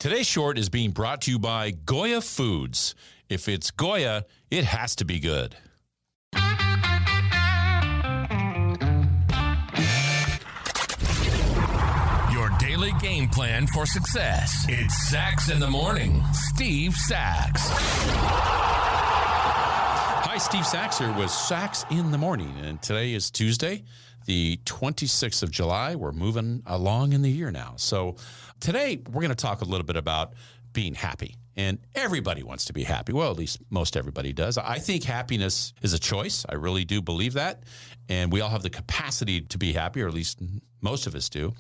Today's short is being brought to you by Goya Foods. If it's Goya, it has to be good. Your daily game plan for success. It's Sachs in the Morning. Steve Sachs. Hi, Steve Sachs here with Sachs in the Morning. And today is Tuesday, the 26th of July. We're moving along in the year now. So today we're going to talk a little bit about being happy. And everybody wants to be happy. Well, at least most everybody does. I think happiness is a choice. I really do believe that. And we all have the capacity to be happy, or at least most of us do.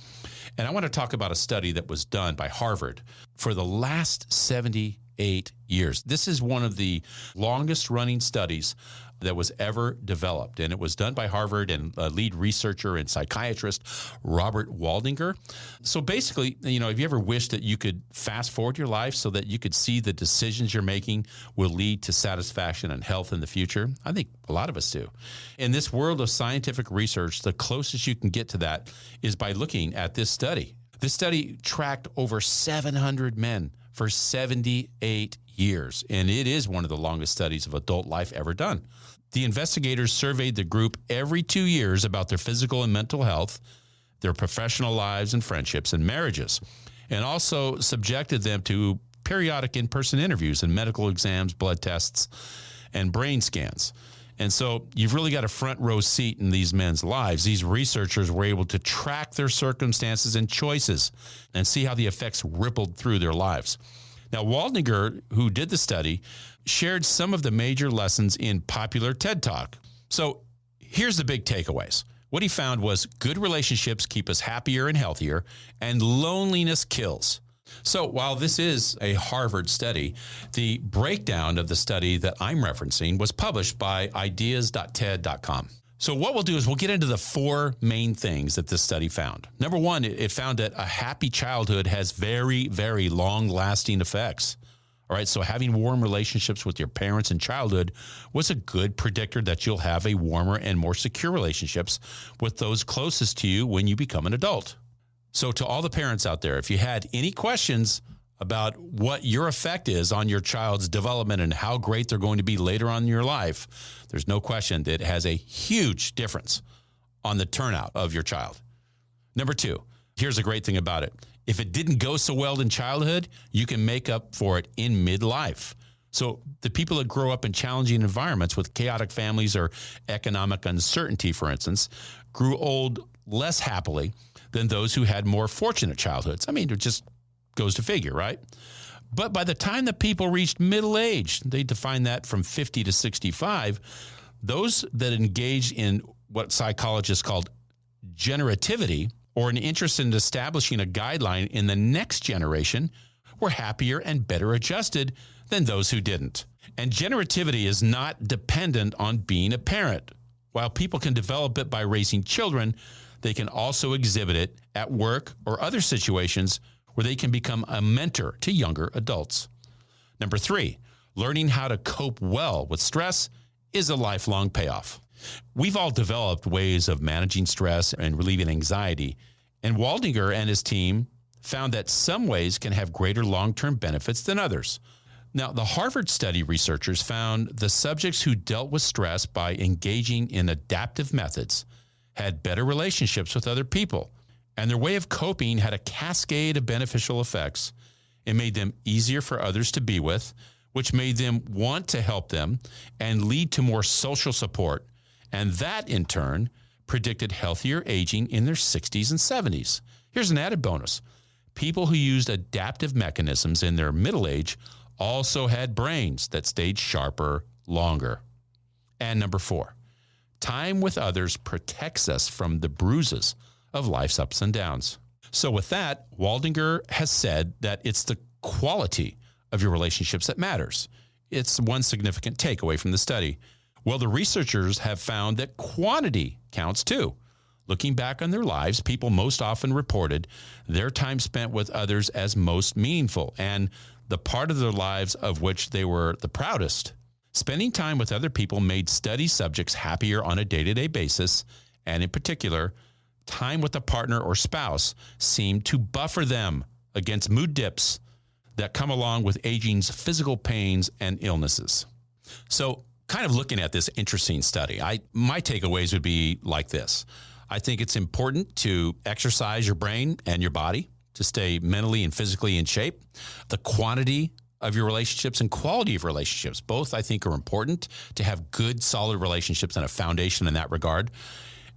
And I want to talk about a study that was done by Harvard for the last 78 years. This is one of the longest running studies that was ever developed. And it was done by Harvard and a lead researcher and psychiatrist, Robert Waldinger. So basically, have you ever wished that you could fast forward your life so that you could see the decisions you're making will lead to satisfaction and health in the future? I think a lot of us do. In this world of scientific research, the closest you can get to that is by looking at this study. This study tracked over 700 men for 78 years, and it is one of the longest studies of adult life ever done. The investigators surveyed the group every 2 years about their physical and mental health, their professional lives and friendships and marriages, and also subjected them to periodic in-person interviews and medical exams, blood tests, and brain scans. And so you've really got a front row seat in these men's lives. These researchers were able to track their circumstances and choices and see how the effects rippled through their lives. Now, Waldinger, who did the study, shared some of the major lessons in popular TED Talk. So here's the big takeaways. What he found was good relationships keep us happier and healthier, and loneliness kills. So while this is a Harvard study, the breakdown of the study that I'm referencing was published by ideas.ted.com. So what we'll do is we'll get into the four main things that this study found. Number one, it found that a happy childhood has very, very long-lasting effects. All right, so having warm relationships with your parents in childhood was a good predictor that you'll have a warmer and more secure relationships with those closest to you when you become an adult. So to all the parents out there, if you had any questions about what your effect is on your child's development and how great they're going to be later on in your life, there's no question that it has a huge difference on the turnout of your child. Number two, here's a great thing about it. If it didn't go so well in childhood, you can make up for it in midlife. So the people that grow up in challenging environments with chaotic families or economic uncertainty, for instance, grew old less happily than those who had more fortunate childhoods. I mean, it just goes to figure, right? But by the time the people reached middle age, they define that from 50 to 65, those that engaged in what psychologists called generativity, or an interest in establishing a guideline in the next generation, were happier and better adjusted than those who didn't. And generativity is not dependent on being a parent. While people can develop it by raising children, they can also exhibit it at work or other situations where they can become a mentor to younger adults. Number three, learning how to cope well with stress is a lifelong payoff. We've all developed ways of managing stress and relieving anxiety, and Waldinger and his team found that some ways can have greater long-term benefits than others. Now, the Harvard study researchers found the subjects who dealt with stress by engaging in adaptive methods had better relationships with other people, and their way of coping had a cascade of beneficial effects. It made them easier for others to be with, which made them want to help them and lead to more social support. And that, in turn, predicted healthier aging in their 60s and 70s. Here's an added bonus. People who used adaptive mechanisms in their middle age also had brains that stayed sharper longer. And number four, time with others protects us from the bruises of life's ups and downs. So with that, Waldinger has said that it's the quality of your relationships that matters. It's one significant takeaway from the study. Well, the researchers have found that quantity counts too. Looking back on their lives, people most often reported their time spent with others as most meaningful and the part of their lives of which they were the proudest. Spending time with other people made study subjects happier on a day-to-day basis, and in particular, time with a partner or spouse seemed to buffer them against mood dips. that come along with aging's physical pains and illnesses. So kind of looking at this interesting study, my takeaways would be like this. I think it's important to exercise your brain and your body to stay mentally and physically in shape. The quantity of your relationships and quality of relationships, both I think are important to have good, solid relationships and a foundation in that regard.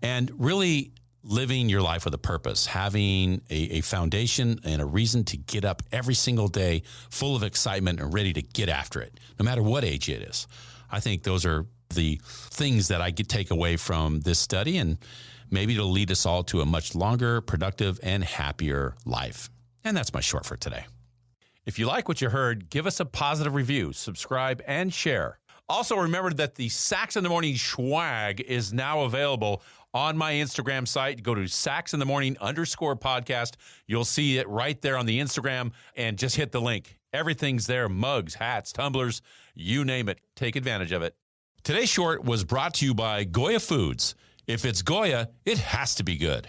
And really living your life with a purpose, having a foundation and a reason to get up every single day full of excitement and ready to get after it, no matter what age it is. I think those are the things that I could take away from this study, and maybe it'll lead us all to a much longer, productive, and happier life. And that's my short for today. If you like what you heard, give us a positive review, subscribe, and share. Also, remember that the Sax in the Morning swag is now available on my Instagram site. Go to saxinthemorning_podcast. You'll see it right there on the Instagram, and just hit the link. Everything's there: mugs, hats, tumblers, you name it. Take advantage of it. Today's short was brought to you by Goya Foods. If it's Goya, it has to be good.